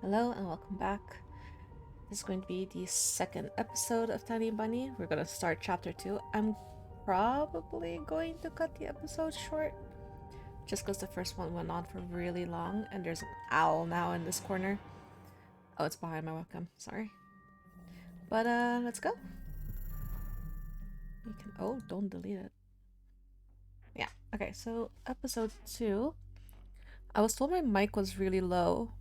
Hello and welcome back. This is going to be the second episode of Tiny Bunny. We're going to start chapter 2. I'm probably going to cut the episode short just because the first one went on for really long and there's an owl now in this corner. Oh, it's behind my webcam. Sorry. But let's go. Don't delete it. Yeah. Okay, so episode 2. I was told my mic was really low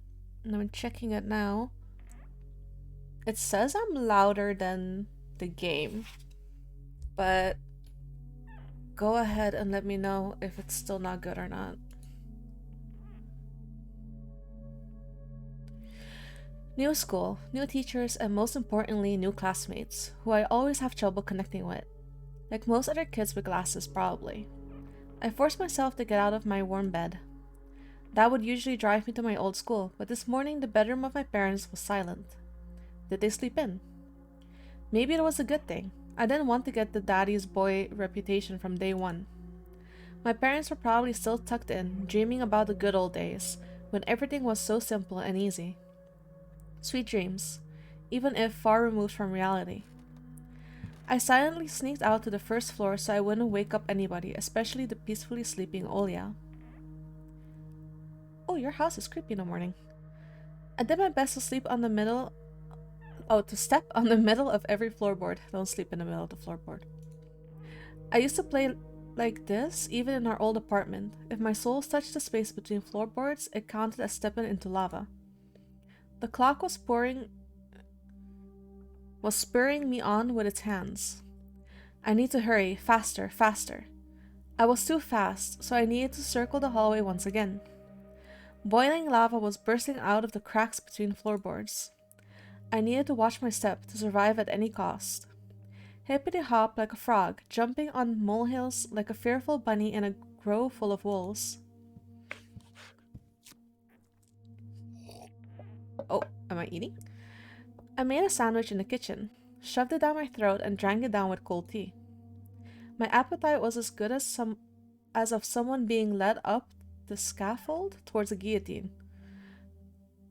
and I'm checking it now. It says I'm louder than the game, but go ahead and let me know if it's still not good or not. New school, new teachers, and most importantly, new classmates, who I always have trouble connecting with. Like most other kids with glasses, probably. I forced myself to get out of my warm bed. That would usually drive me to my old school, but this morning the bedroom of my parents was silent. Did they sleep in? Maybe it was a good thing. I didn't want to get the daddy's boy reputation from day one. My parents were probably still tucked in, dreaming about the good old days, when everything was so simple and easy. Sweet dreams, even if far removed from reality. I silently sneaked out to the first floor so I wouldn't wake up anybody, especially the peacefully sleeping Olia. Oh, your house is creepy in the morning. I did my best to step on the middle of every floorboard. Don't sleep in the middle of the floorboard. I used to play like this even in our old apartment. If my soles touched the space between floorboards, it counted as stepping into lava. The clock was spurring me on with its hands. I need to hurry, faster, faster. I was too fast, so I needed to circle the hallway once again. Boiling lava was bursting out of the cracks between floorboards. I needed to watch my step to survive at any cost. Hippity hop like a frog, jumping on molehills like a fearful bunny in a grove full of wolves. Oh, am I eating? I made a sandwich in the kitchen, shoved it down my throat, and drank it down with cold tea. My appetite was as good as of someone being led up the scaffold towards a guillotine.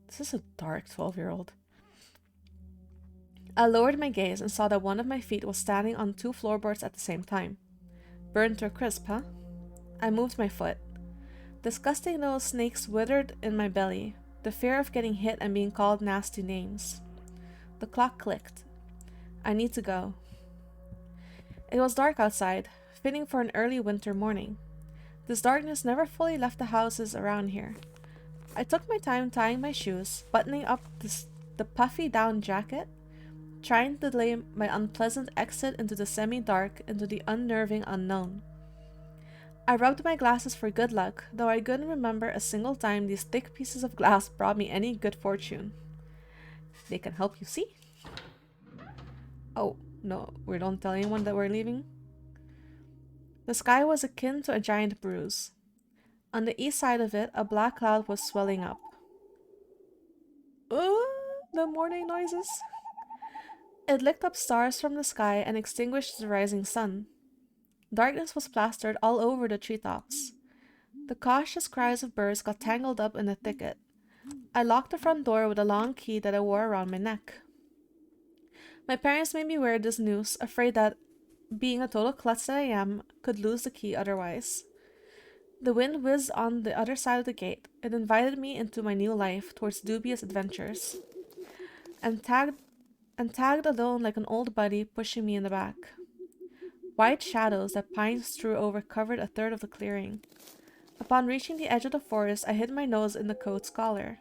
This is a dark 12-year-old. I lowered my gaze and saw that one of my feet was standing on two floorboards at the same time. Burned to a crisp, huh? I moved my foot. Disgusting little snakes withered in my belly, the fear of getting hit and being called nasty names. The clock clicked. I need to go. It was dark outside, fitting for an early winter morning. This darkness never fully left the houses around here. I took my time tying my shoes, buttoning up the puffy down jacket, trying to delay my unpleasant exit into the semi-dark, into the unnerving unknown. I rubbed my glasses for good luck, though I couldn't remember a single time these thick pieces of glass brought me any good fortune. They can help you see. Oh, no, we don't tell anyone that we're leaving. The sky was akin to a giant bruise. On the east side of it, a black cloud was swelling up. The morning noises. It licked up stars from the sky and extinguished the rising sun. Darkness was plastered all over the treetops. The cautious cries of birds got tangled up in the thicket. I locked the front door with a long key that I wore around my neck. My parents made me wear this noose, afraid that, being a total klutz that I am, could lose the key otherwise. The wind whizzed on the other side of the gate. It invited me into my new life towards dubious adventures. And tagged alone like an old buddy pushing me in the back. White shadows that pines threw over covered a third of the clearing. Upon reaching the edge of the forest, I hid my nose in the coat's collar.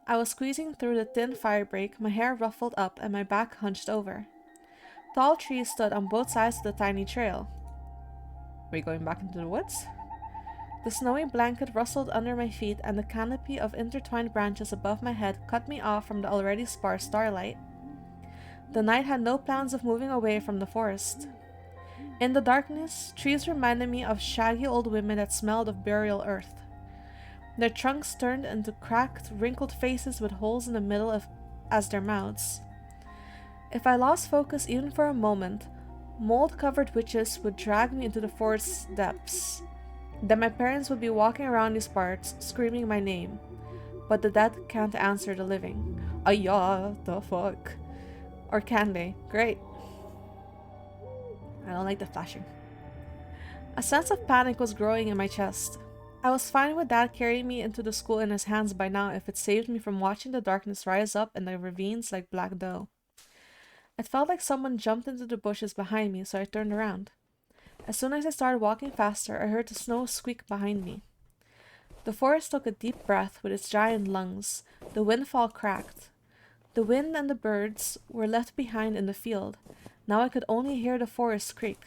I was squeezing through the thin firebreak, my hair ruffled up and my back hunched over. Tall trees stood on both sides of the tiny trail. Are we going back into the woods? The snowy blanket rustled under my feet, and the canopy of intertwined branches above my head cut me off from the already sparse starlight. The night had no plans of moving away from the forest. In the darkness, trees reminded me of shaggy old women that smelled of burial earth. Their trunks turned into cracked, wrinkled faces with holes in the middle as their mouths. If I lost focus even for a moment, mold-covered witches would drag me into the forest's depths. Then my parents would be walking around these parts, screaming my name. but the dead can't answer the living. Yeah, the fuck. Or can they? Great. I don't like the flashing. A sense of panic was growing in my chest. I was fine with Dad carrying me into the school in his hands by now if it saved me from watching the darkness rise up in the ravines like black dough. It felt like someone jumped into the bushes behind me, so I turned around. As soon as I started walking faster, I heard the snow squeak behind me. The forest took a deep breath with its giant lungs. The windfall cracked. The wind and the birds were left behind in the field. Now I could only hear the forest creak.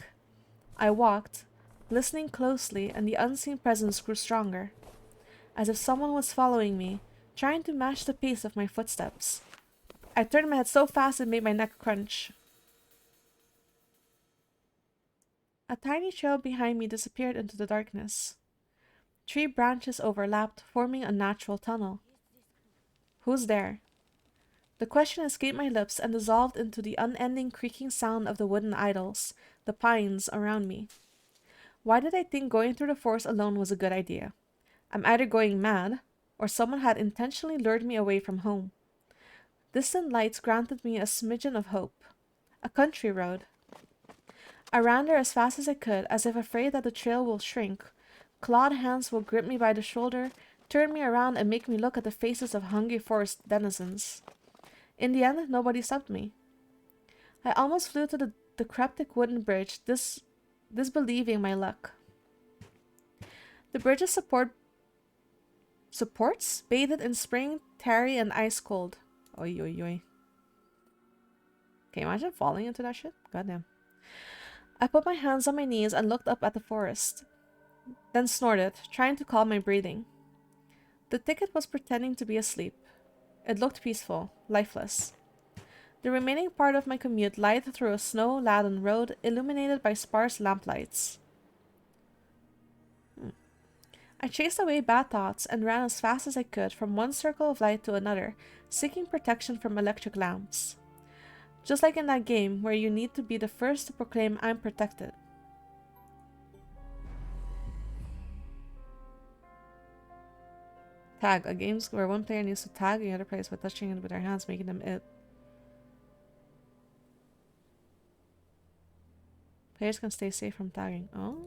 I walked, listening closely, and the unseen presence grew stronger, as if someone was following me, trying to match the pace of my footsteps. I turned my head so fast it made my neck crunch. A tiny trail behind me disappeared into the darkness. Tree branches overlapped, forming a natural tunnel. Who's there? The question escaped my lips and dissolved into the unending creaking sound of the wooden idols, the pines around me. Why did I think going through the forest alone was a good idea? I'm either going mad, or someone had intentionally lured me away from home. Distant lights granted me a smidgen of hope. A country road. I ran there as fast as I could, as if afraid that the trail will shrink. Clawed hands will grip me by the shoulder, turn me around, and make me look at the faces of hungry forest denizens. In the end, nobody stopped me. I almost flew to the decrepit wooden bridge, disbelieving my luck. The bridge's supports bathed in spring, tarry, and ice cold. Oy, oy, oy. Can you imagine falling into that shit? Goddamn. I put my hands on my knees and looked up at the forest, then snorted, trying to calm my breathing. The ticket was pretending to be asleep. It looked peaceful, lifeless. The remaining part of my commute lied through a snow-laden road illuminated by sparse lamplights. I chased away bad thoughts and ran as fast as I could from one circle of light to another, seeking protection from electric lamps. Just like in that game where you need to be the first to proclaim I'm protected. Tag. A game where one player needs to tag the other players by touching it with their hands, making them it. Players can stay safe from tagging. Oh.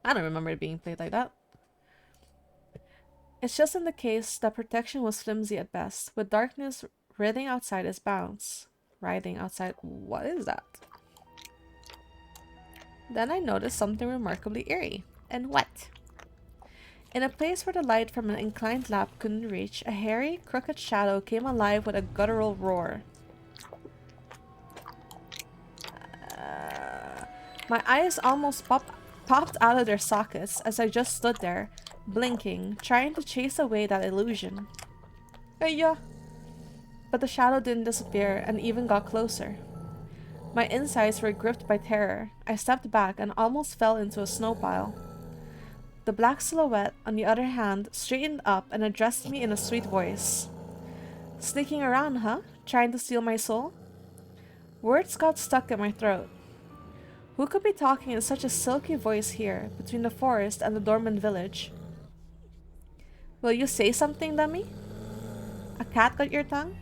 I don't remember it being played like that. It's just in the case that protection was flimsy at best, with darkness writhing outside its bounds. Writhing outside. What is that? Then I noticed something remarkably eerie and wet. In a place where the light from an inclined lamp couldn't reach, a hairy, crooked shadow came alive with a guttural roar. My eyes almost popped out of their sockets as I just stood there, blinking, trying to chase away that illusion. Yeah. But the shadow didn't disappear and even got closer. My insides were gripped by terror. I stepped back and almost fell into a snow pile. The black silhouette, on the other hand, straightened up and addressed me in a sweet voice. Sneaking around, huh? Trying to steal my soul? Words got stuck in my throat. Who could be talking in such a silky voice here, between the forest and the dormant village? Will you say something, dummy? A cat got your tongue?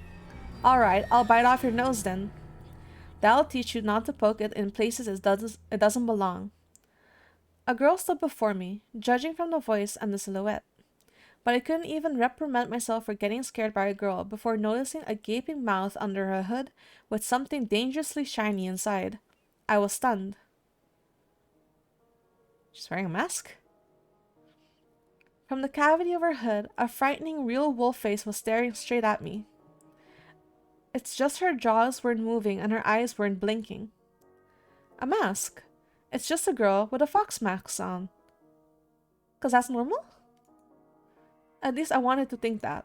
Alright, I'll bite off your nose then. That'll teach you not to poke it in places it doesn't belong. A girl stood before me, judging from the voice and the silhouette. But I couldn't even reprimand myself for getting scared by a girl before noticing a gaping mouth under her hood with something dangerously shiny inside. I was stunned. She's wearing a mask? From the cavity of her hood, a frightening real wolf face was staring straight at me. It's just her jaws weren't moving and her eyes weren't blinking. A mask. It's just a girl with a fox mask on. 'Cause that's normal? At least I wanted to think that.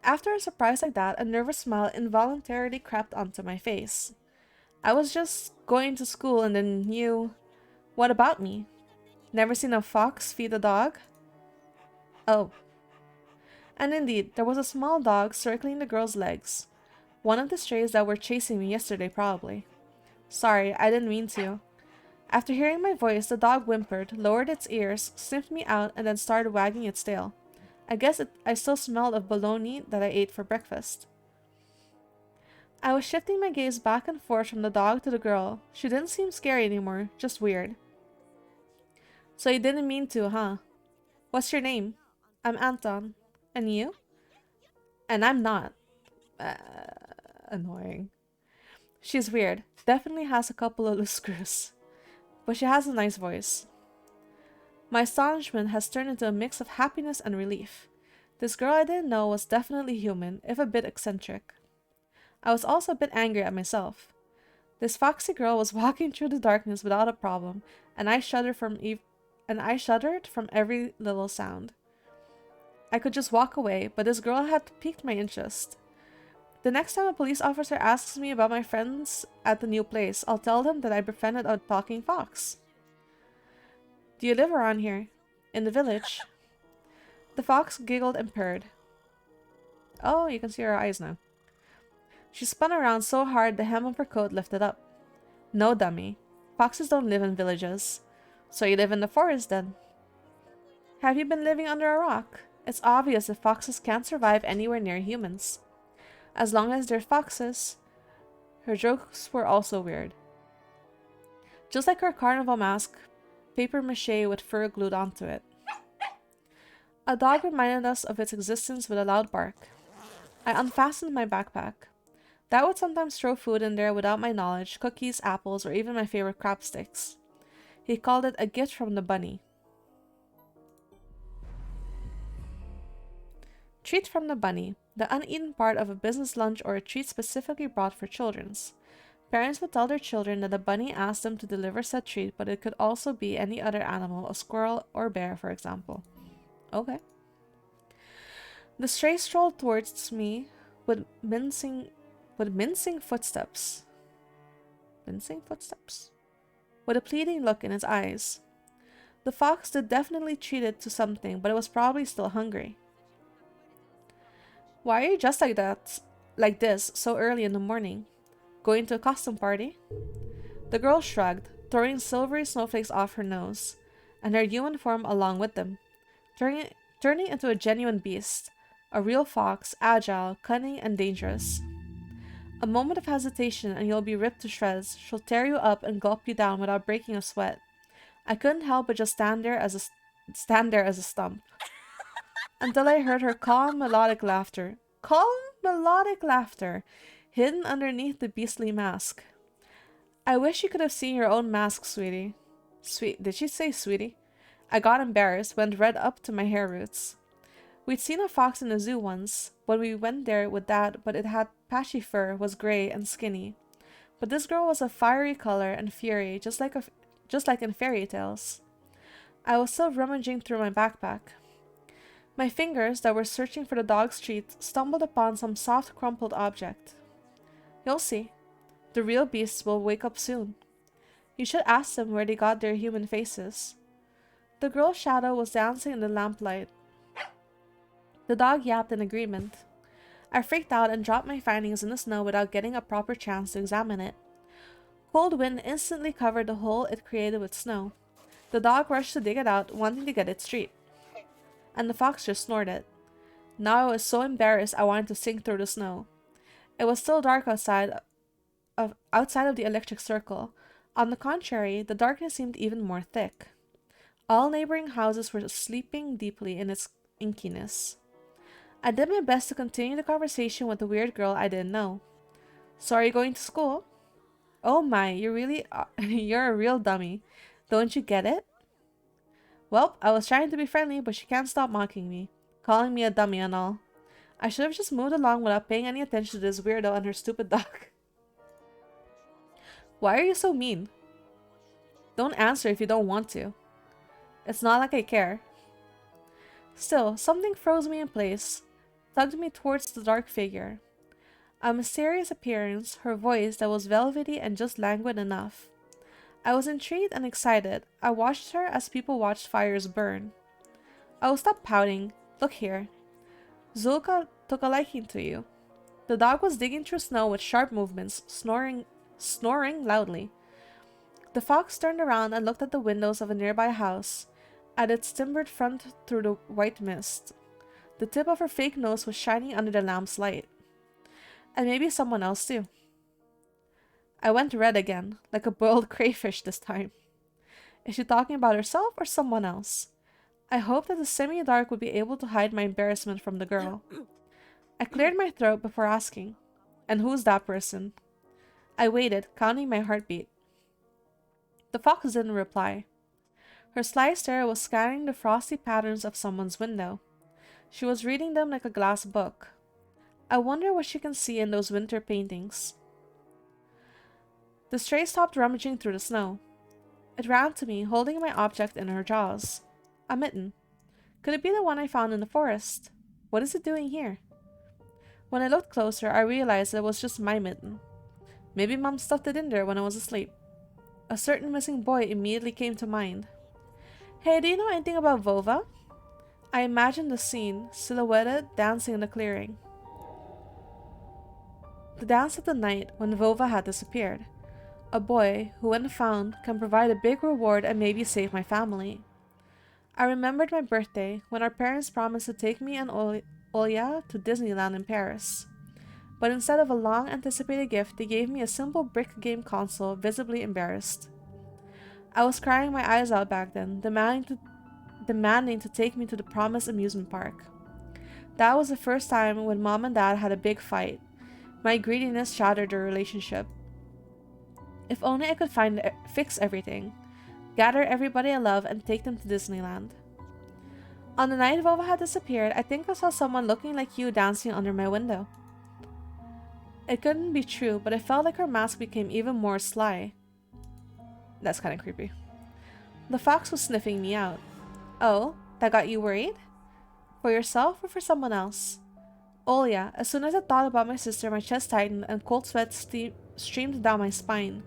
After a surprise like that, a nervous smile involuntarily crept onto my face. I was just going to school and then you... What about me? Never seen a fox feed a dog? Oh. And indeed, there was a small dog circling the girl's legs. One of the strays that were chasing me yesterday, probably. Sorry, I didn't mean to. After hearing my voice, the dog whimpered, lowered its ears, sniffed me out, and then started wagging its tail. I still smelled of bologna that I ate for breakfast. I was shifting my gaze back and forth from the dog to the girl. She didn't seem scary anymore, just weird. So you didn't mean to, huh? What's your name? I'm Anton. And you? And I'm not. Uh, Annoying. She's weird. Definitely has a couple of loose screws. But she has a nice voice. My astonishment has turned into a mix of happiness and relief. This girl I didn't know was definitely human, if a bit eccentric. I was also a bit angry at myself. This foxy girl was walking through the darkness without a problem, and I shuddered from every little sound. I could just walk away, but this girl had piqued my interest. The next time a police officer asks me about my friends at the new place, I'll tell them that I befriended a talking fox. Do you live around here? In the village? The fox giggled and purred. Oh, you can see her eyes now. She spun around so hard the hem of her coat lifted up. No, dummy. Foxes don't live in villages. So you live in the forest then? Have you been living under a rock? It's obvious that foxes can't survive anywhere near humans. As long as they're foxes. Her jokes were also weird. Just like her carnival mask, paper mache with fur glued onto it. A dog reminded us of its existence with a loud bark. I unfastened my backpack. That would sometimes throw food in there without my knowledge, cookies, apples, or even my favorite crab sticks. He called it a gift from the bunny. Treat from the bunny, the uneaten part of a business lunch or a treat specifically brought for children's. Parents would tell their children that the bunny asked them to deliver said treat, but it could also be any other animal, a squirrel or bear, for example. Okay. The stray strolled towards me with mincing footsteps. Mincing footsteps? With a pleading look in his eyes. The fox did definitely treat it to something, but it was probably still hungry. Why are you dressed like this, so early in the morning? Going to a costume party? The girl shrugged, throwing silvery snowflakes off her nose, and her human form along with them, turning into a genuine beast, a real fox, agile, cunning, and dangerous. A moment of hesitation and you'll be ripped to shreds. She'll tear you up and gulp you down without breaking a sweat. I couldn't help but just stand there as a stump. Until I heard her calm, melodic laughter. Calm, melodic laughter, hidden underneath the beastly mask. I wish you could have seen your own mask, sweetie. Did she say sweetie? I got embarrassed, went red up to my hair roots. We'd seen a fox in a zoo once, when we went there with Dad, but it had patchy fur, was gray and skinny. But this girl was a fiery color and fury, just like in fairy tales. I was still rummaging through my backpack. My fingers, that were searching for the dog's treat, stumbled upon some soft, crumpled object. You'll see. The real beasts will wake up soon. You should ask them where they got their human faces. The girl's shadow was dancing in the lamplight. The dog yapped in agreement. I freaked out and dropped my findings in the snow without getting a proper chance to examine it. Cold wind instantly covered the hole it created with snow. The dog rushed to dig it out, wanting to get its treat. And the fox just snorted. Now I was so embarrassed I wanted to sink through the snow. It was still dark outside of the electric circle. On the contrary, the darkness seemed even more thick. All neighboring houses were sleeping deeply in its inkiness. I did my best to continue the conversation with the weird girl I didn't know. So are you going to school? Oh my, you're a real dummy. Don't you get it? Well, I was trying to be friendly, but she can't stop mocking me, calling me a dummy and all. I should have just moved along without paying any attention to this weirdo and her stupid dog. Why are you so mean? Don't answer if you don't want to. It's not like I care. Still, something froze me in place, tugged me towards the dark figure. A mysterious appearance, her voice that was velvety and just languid enough. I was intrigued and excited. I watched her as people watch fires burn. Oh, stop pouting. Look here. Zulka took a liking to you. The dog was digging through snow with sharp movements, snoring loudly. The fox turned around and looked at the windows of a nearby house, at its timbered front through the white mist. The tip of her fake nose was shining under the lamp's light. And maybe someone else too. I went red again, like a boiled crayfish this time. Is she talking about herself or someone else? I hoped that the semi-dark would be able to hide my embarrassment from the girl. I cleared my throat before asking, "And who's that person?" I waited, counting my heartbeat. The fox didn't reply. Her sly stare was scanning the frosty patterns of someone's window. She was reading them like a glass book. I wonder what she can see in those winter paintings. The stray stopped rummaging through the snow. It ran to me, holding my object in her jaws. A mitten. Could it be the one I found in the forest? What is it doing here? When I looked closer, I realized it was just my mitten. Maybe Mom stuffed it in there when I was asleep. A certain missing boy immediately came to mind. "Hey, do you know anything about Vova?" I imagined the scene, silhouetted, dancing in the clearing. The dance of the night when Vova had disappeared. A boy who, when found, can provide a big reward and maybe save my family. I remembered my birthday when our parents promised to take me and Olya to Disneyland in Paris. But instead of a long-anticipated gift, they gave me a simple brick game console, visibly embarrassed. I was crying my eyes out back then, demanding to take me to the promised amusement park. That was the first time when Mom and Dad had a big fight. My greediness shattered their relationship. If only I could fix everything, gather everybody I love, and take them to Disneyland. On the night Vova had disappeared, I think I saw someone looking like you dancing under my window. It couldn't be true, but I felt like her mask became even more sly. That's kind of creepy. The fox was sniffing me out. "Oh, that got you worried? For yourself or for someone else?" Olya, as soon as I thought about my sister, my chest tightened and cold sweat streamed down my spine.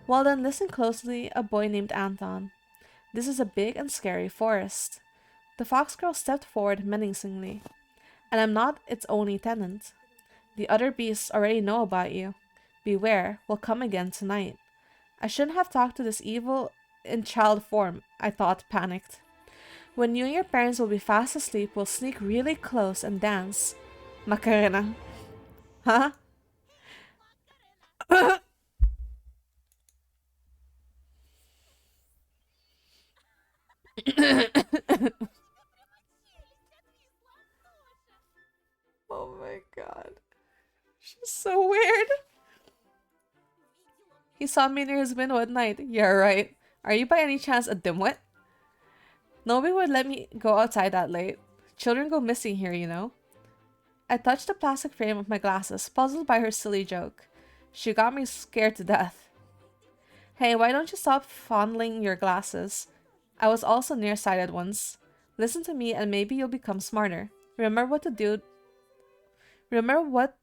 Well then, listen closely, a boy named Anton. This is a big and scary forest. The fox girl stepped forward menacingly. And I'm not its only tenant. The other beasts already know about you. Beware, will come again tonight. I shouldn't have talked to this evil in child form, I thought, panicked. When you and your parents will be fast asleep, we'll sneak really close and dance. Macarena. Huh? Oh my god. She's so weird. He saw me near his window at night. Yeah, right. Are you by any chance a dimwit? Nobody would let me go outside that late. Children go missing here, you know. I touched the plastic frame of my glasses, puzzled by her silly joke. She got me scared to death. Hey, why don't you stop fondling your glasses? I was also nearsighted once. Listen to me and maybe you'll become smarter. Remember what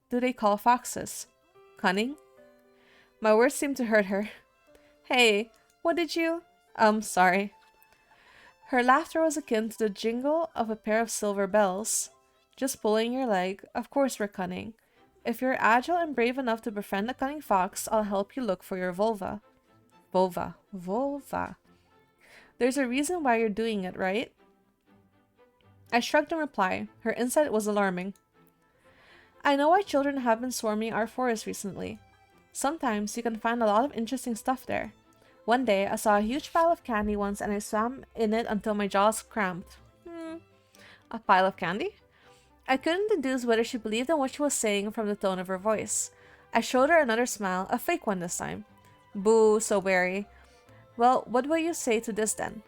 do they call foxes? Cunning? My words seemed to hurt her. Hey, what did you... sorry. Her laughter was akin to the jingle of a pair of silver bells. Just pulling your leg. Of course we're cunning. If you're agile and brave enough to befriend a cunning fox, I'll help you look for your vulva. Vulva. There's a reason why you're doing it, right? I shrugged in reply. Her insight was alarming. I know why children have been swarming our forest recently. Sometimes you can find a lot of interesting stuff there. One day, I saw a huge pile of candy once and I swam in it until my jaws cramped. A pile of candy? I couldn't deduce whether she believed in what she was saying from the tone of her voice. I showed her another smile, a fake one this time. Boo, so wary. Well, what will you say to this then?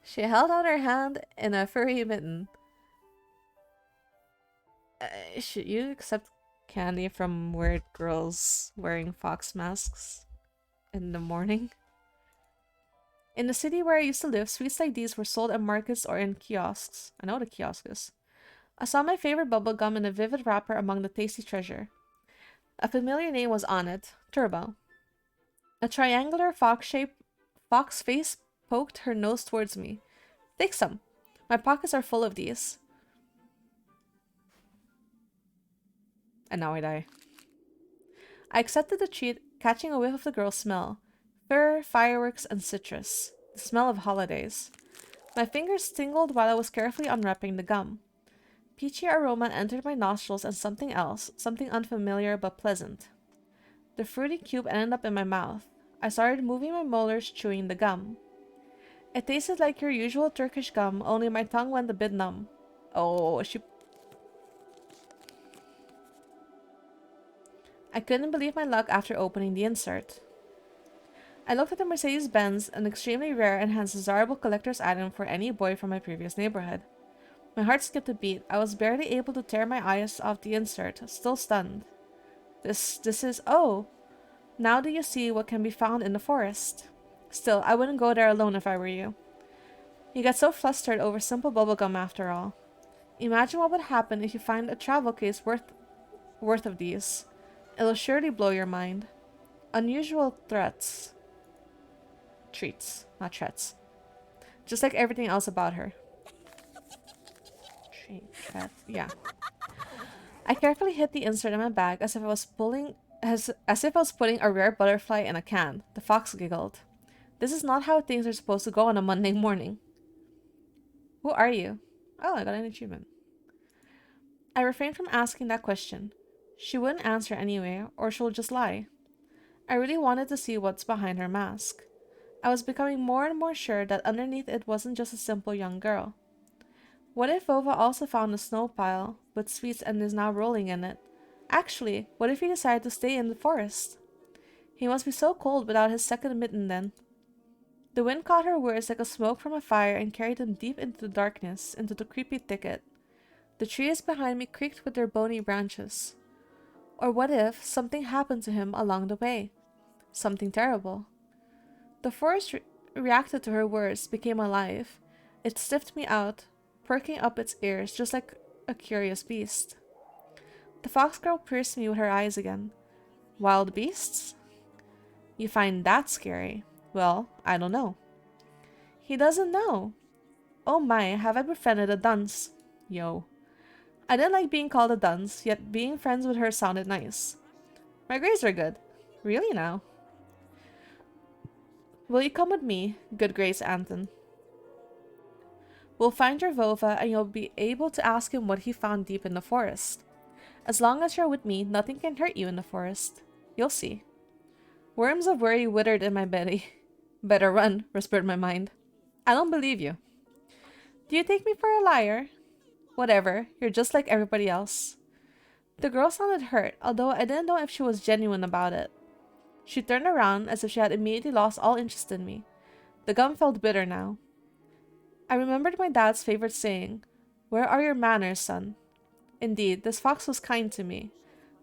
She held out her hand in a furry mitten. Should you accept candy from weird girls wearing fox masks in the morning? In the city where I used to live, sweets like these were sold at markets or in kiosks. I know what a kiosk is. I saw my favorite bubblegum in a vivid wrapper among the tasty treasure. A familiar name was on it, Turbo. A triangular fox face poked her nose towards me. Take some. My pockets are full of these. And now I die. I accepted the treat catching a whiff of the girl's smell. Fur, fireworks, and citrus. The smell of holidays. My fingers tingled while I was carefully unwrapping the gum. Peachy aroma entered my nostrils and something else, something unfamiliar but pleasant. The fruity cube ended up in my mouth. I started moving my molars, chewing the gum. It tasted like your usual Turkish gum, only my tongue went a bit numb. Oh, I couldn't believe my luck after opening the insert. I looked at the Mercedes-Benz, an extremely rare and hence desirable collector's item for any boy from my previous neighborhood. My heart skipped a beat. I was barely able to tear my eyes off the insert, still stunned. This is... Oh! Now do you see what can be found in the forest? Still, I wouldn't go there alone if I were you. You get so flustered over simple bubblegum after all. Imagine what would happen if you find a travel case worth of these. It'll surely blow your mind. Unusual threats. Treats, not threats. Just like everything else about her. Yeah. I carefully hid the insert in my bag as if I was putting a rare butterfly in a can. The fox giggled. This is not how things are supposed to go on a Monday morning. Who are you? Oh, I got an achievement. I refrained from asking that question. She wouldn't answer anyway, or she'll just lie. I really wanted to see what's behind her mask. I was becoming more and more sure that underneath it wasn't just a simple young girl. What if Vova also found a snow pile with sweets and is now rolling in it? Actually, what if he decided to stay in the forest? He must be so cold without his second mitten then. The wind caught her words like a smoke from a fire and carried them deep into the darkness, into the creepy thicket. The trees behind me creaked with their bony branches. Or what if something happened to him along the way? Something terrible. The forest reacted to her words, became alive. It sniffed me out, perking up its ears just like a curious beast. The fox girl pierced me with her eyes again. Wild beasts? You find that scary? Well, I don't know. He doesn't know. Oh my, have I befriended a dunce? Yo. I didn't like being called a dunce, yet being friends with her sounded nice. My grades are good. Really now? Will you come with me, good Grace Anton? We'll find your Vova and you'll be able to ask him what he found deep in the forest. As long as you're with me, nothing can hurt you in the forest. You'll see. Worms of worry withered in my belly. Better run, whispered my mind. I don't believe you. Do you take me for a liar? Whatever, you're just like everybody else. The girl sounded hurt, although I didn't know if she was genuine about it. She turned around as if she had immediately lost all interest in me. The gum felt bitter now. I remembered my dad's favorite saying, "Where are your manners, son?" Indeed, this fox was kind to me.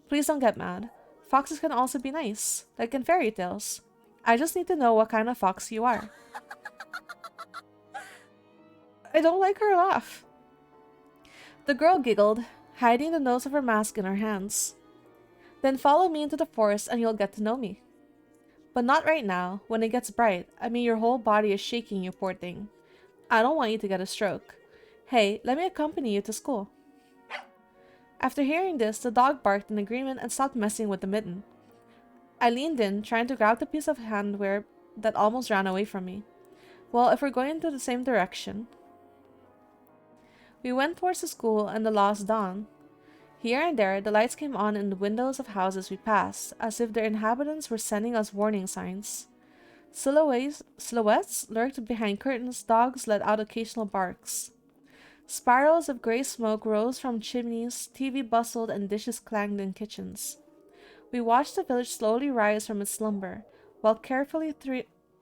Please don't get mad. Foxes can also be nice, like in fairy tales. I just need to know what kind of fox you are. I don't like her laugh. The girl giggled, hiding the nose of her mask in her hands. Then follow me into the forest and you'll get to know me. But not right now, when it gets bright. I mean, your whole body is shaking, you poor thing. I don't want you to get a stroke. Hey, let me accompany you to school. After hearing this, the dog barked in agreement and stopped messing with the mitten. I leaned in, trying to grab the piece of handwear that almost ran away from me. Well, if we're going into the same direction... We went towards the school and the lost dawn. Here and there, the lights came on in the windows of houses we passed, as if their inhabitants were sending us warning signs. Silhouettes lurked behind curtains, dogs let out occasional barks. Spirals of gray smoke rose from chimneys, TV bustled, and dishes clanged in kitchens. We watched the village slowly rise from its slumber, while carefully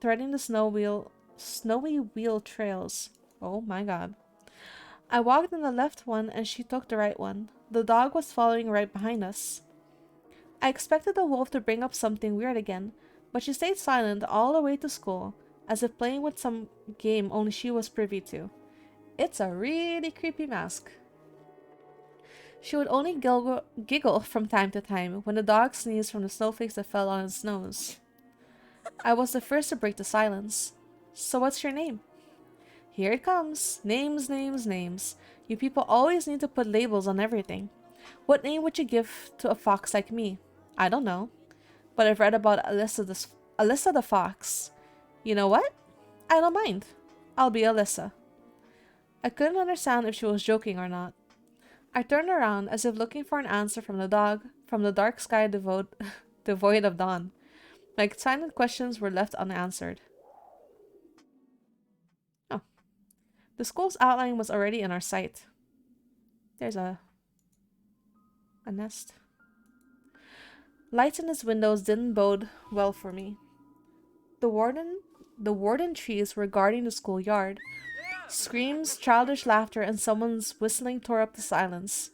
threading the snowy wheel trails. Oh my god. I walked in the left one and she took the right one. The dog was following right behind us. I expected the wolf to bring up something weird again, but she stayed silent all the way to school, as if playing with some game only she was privy to. It's a really creepy mask. She would only giggle from time to time when the dog sneezed from the snowflakes that fell on its nose. I was the first to break the silence. So what's your name? Here it comes. Names, names, names. You people always need to put labels on everything. What name would you give to a fox like me? I don't know. but I've read about Alyssa the fox. You know what? I don't mind. I'll be Alyssa. I couldn't understand if she was joking or not. I turned around as if looking for an answer from the dog, from the dark sky devoid of dawn. My silent questions were left unanswered. Oh, the school's outline was already in our sight. There's a nest. Lights in its windows didn't bode well for me. The warden trees were guarding the schoolyard. Screams, childish laughter, and someone's whistling tore up the silence.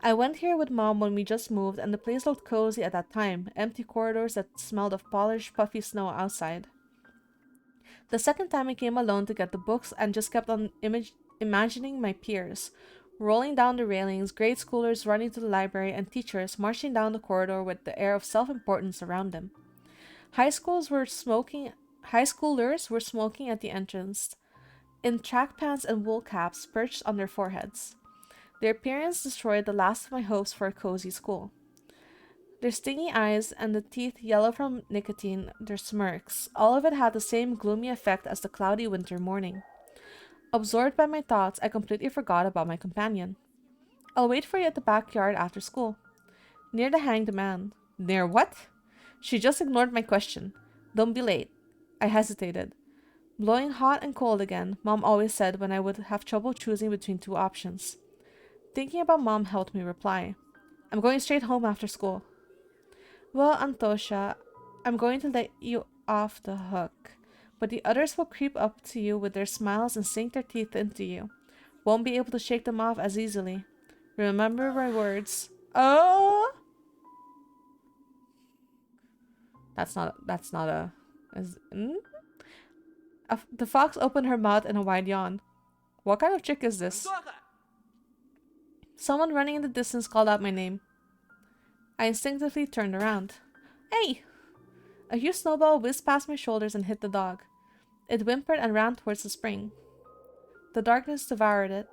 I went here with Mom when we just moved, and the place looked cozy at that time, empty corridors that smelled of polished, puffy snow outside. The second time I came alone to get the books and just kept on imagining my peers, rolling down the railings, grade schoolers running to the library, and teachers marching down the corridor with the air of self-importance around them. High schoolers were smoking at the entrance, in track pants and wool caps perched on their foreheads. Their appearance destroyed the last of my hopes for a cozy school. Their stingy eyes and the teeth yellow from nicotine, their smirks, all of it had the same gloomy effect as the cloudy winter morning. Absorbed by my thoughts, I completely forgot about my companion. I'll wait for you at the backyard after school. Near the hanged man. Near what? She just ignored my question. Don't be late. I hesitated. Blowing hot and cold again, Mom always said when I would have trouble choosing between two options. Thinking about Mom helped me reply. I'm going straight home after school. Well, Antosha, I'm going to let you off the hook, but the others will creep up to you with their smiles and sink their teeth into you. Won't be able to shake them off as easily. Remember my words. Oh! That's not a... The fox opened her mouth in a wide yawn. What kind of chick is this? Someone running in the distance called out my name. I instinctively turned around. Hey! A huge snowball whizzed past my shoulders and hit the dog. It whimpered and ran towards the spring. The darkness devoured it.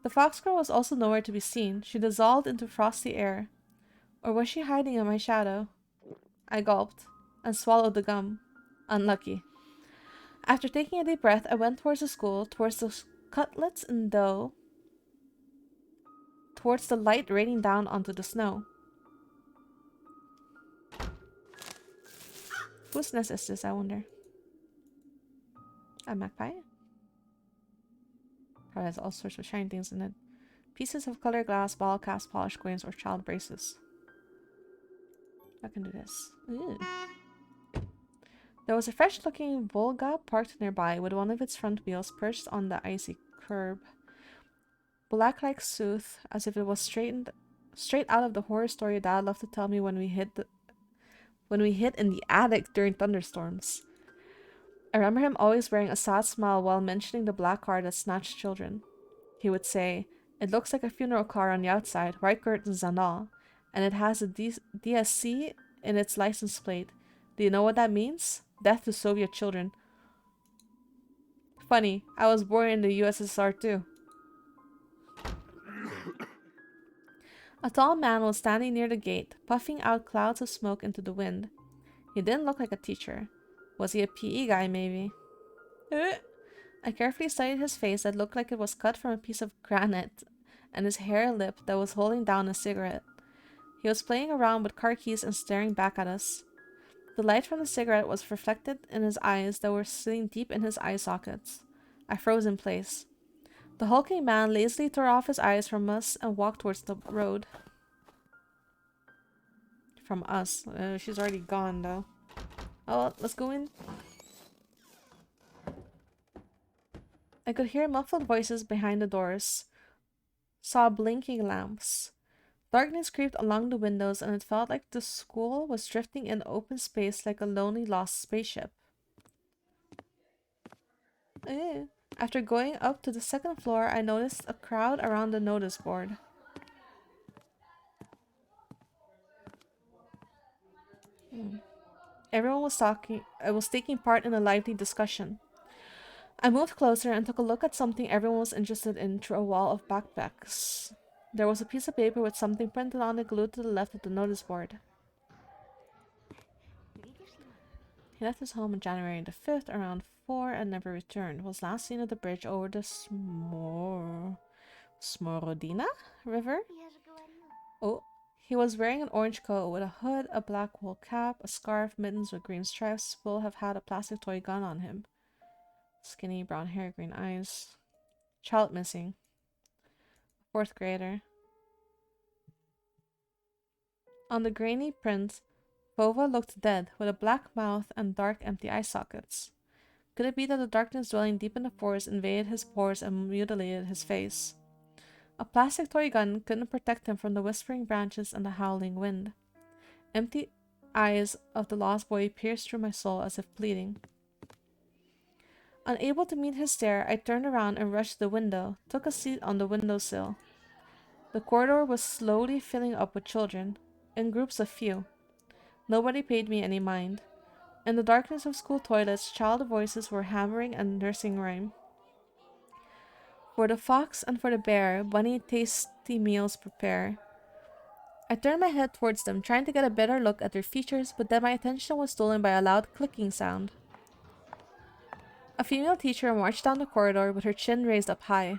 The fox girl was also nowhere to be seen. She dissolved into frosty air. Or was she hiding in my shadow? I gulped and swallowed the gum. Unlucky. After taking a deep breath, I went towards the school, towards the cutlets and dough, towards the light raining down onto the snow. Whose nest is this, I wonder? A magpie? Probably has all sorts of shiny things in it. Pieces of colored glass, bottle caps, polished coins, or child braces. I can do this. Ooh. There was a fresh-looking Volga parked nearby with one of its front wheels perched on the icy curb. Black like soothe, as if it was straight out of the horror story Dad loved to tell me when we hid in the attic during thunderstorms. I remember him always wearing a sad smile while mentioning the black car that snatched children. He would say, "It looks like a funeral car on the outside, white curtains and all, and it has a DSC in its license plate. Do you know what that means? Death to Soviet children." Funny, I was born in the USSR too. A tall man was standing near the gate, puffing out clouds of smoke into the wind. He didn't look like a teacher. Was he a PE guy, maybe? I carefully studied his face that looked like it was cut from a piece of granite, and his hair lip that was holding down a cigarette. He was playing around with car keys and staring back at us. The light from the cigarette was reflected in his eyes that were sitting deep in his eye sockets. I froze in place. The hulking man lazily tore off his eyes from us and walked towards the road. From us. She's already gone, though. Oh, well, let's go in. I could hear muffled voices behind the doors. Saw blinking lamps. Darkness crept along the windows, and it felt like the school was drifting in open space like a lonely lost spaceship. After going up to the second floor, I noticed a crowd around the notice board. Everyone was talking. I was taking part in a lively discussion. I moved closer and took a look at something everyone was interested in through a wall of backpacks. There was a piece of paper with something printed on it glued to the left of the notice board. He left his home on January the 5th around 4 and never returned. Was last seen at the bridge over the Smorodina River. Oh, he was wearing an orange coat with a hood, a black wool cap, a scarf, mittens with green stripes. Will have had a plastic toy gun on him. Skinny, brown hair, green eyes. Child missing. Fourth grader. On the grainy print, Vova looked dead, with a black mouth and dark, empty eye sockets. Could it be that the darkness dwelling deep in the forest invaded his pores and mutilated his face? A plastic toy gun couldn't protect him from the whispering branches and the howling wind. Empty eyes of the lost boy pierced through my soul as if pleading. Unable to meet his stare, I turned around and rushed to the window, took a seat on the windowsill. The corridor was slowly filling up with children, in groups of few. Nobody paid me any mind. In the darkness of school toilets, child voices were hammering and nursing rhyme. For the fox and for the bear, bunny tasty meals prepare. I turned my head towards them, trying to get a better look at their features, but then my attention was stolen by a loud clicking sound. A female teacher marched down the corridor with her chin raised up high.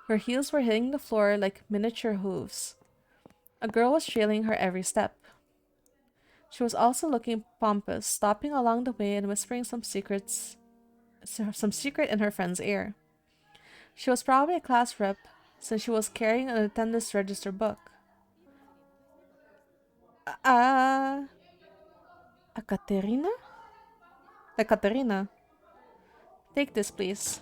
Her heels were hitting the floor like miniature hooves. A girl was trailing her every step. She was also looking pompous, stopping along the way and whispering some secret in her friend's ear. She was probably a class rep, since she was carrying an attendance register book. A Katerina? Katerina. Take this, please.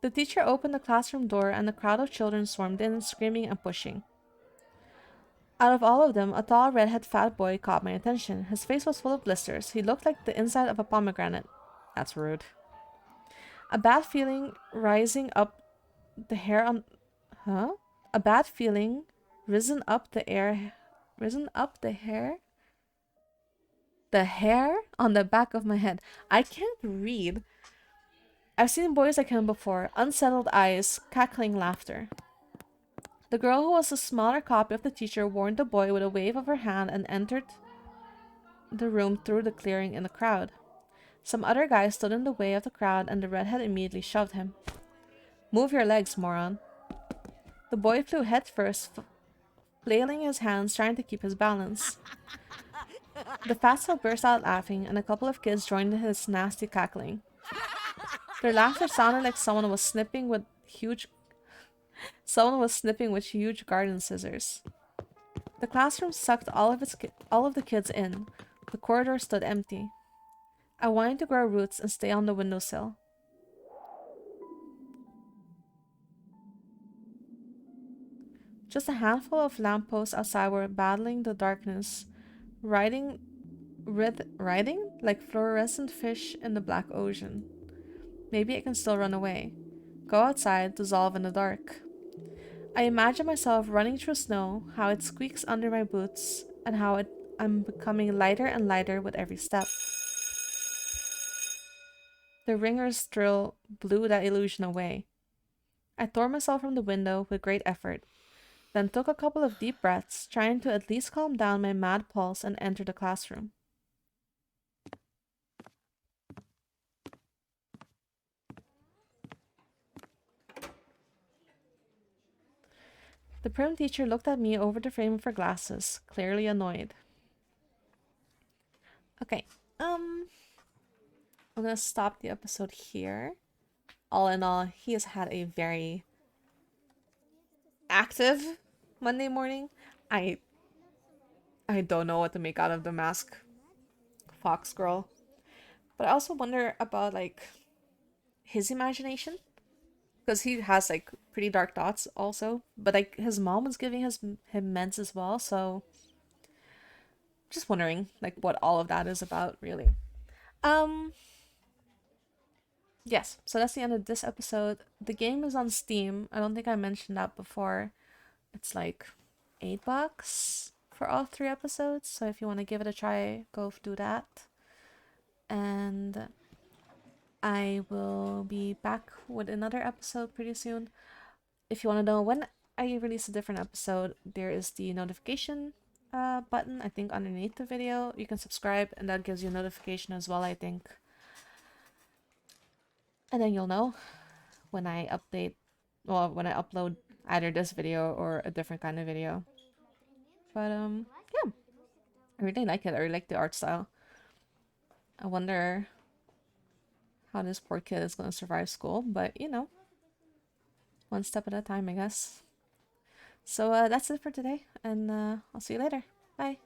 The teacher opened the classroom door and a crowd of children swarmed in, screaming and pushing. Out of all of them, a tall, redhead fat boy caught my attention. His face was full of blisters. He looked like the inside of a pomegranate. That's rude. A bad feeling rising up the hair on... Huh? A bad feeling risen up the air... Risen up the hair? The hair on the back of my head. I can't read. I've seen boys like him before. Unsettled eyes, cackling laughter. The girl who was a smaller copy of the teacher warned the boy with a wave of her hand and entered the room through the clearing in the crowd. Some other guy stood in the way of the crowd and the redhead immediately shoved him. Move your legs, moron. The boy flew headfirst, flailing his hands trying to keep his balance. The fatso burst out laughing and a couple of kids joined his nasty cackling. Their laughter sounded like someone was snipping with huge garden scissors. The classroom sucked all of the kids in. The corridor stood empty. I wanted to grow roots and stay on the windowsill. Just a handful of lampposts outside were battling the darkness, riding like fluorescent fish in the black ocean. Maybe I can still run away. Go outside, dissolve in the dark. I imagine myself running through snow, how it squeaks under my boots, and how I'm becoming lighter and lighter with every step. The ringer's drill blew that illusion away. I tore myself from the window with great effort, then took a couple of deep breaths, trying to at least calm down my mad pulse and enter the classroom. The prim teacher looked at me over the frame of her glasses, clearly annoyed. Okay, I'm gonna stop the episode here. All in all, he has had a very active Monday morning. I don't know what to make out of the mask fox girl. But I also wonder about like his imagination. Because he has like pretty dark thoughts also. But like his mom was giving him meds as well, so just wondering like what all of that is about, really. Yes, so that's the end of this episode. The game is on Steam. I don't think I mentioned that before. It's like $8 for all 3 episodes. So if you want to give it a try, go do that. And I will be back with another episode pretty soon. If you want to know when I release a different episode, there is the notification button, I think, underneath the video. You can subscribe, and that gives you a notification as well, I think. And then you'll know when I update, well, when I upload either this video or a different kind of video. But yeah, I really like it. I really like the art style. I wonder how this poor kid is gonna survive school, but you know, one step at a time, I guess. So that's it for today, and I'll see you later. Bye.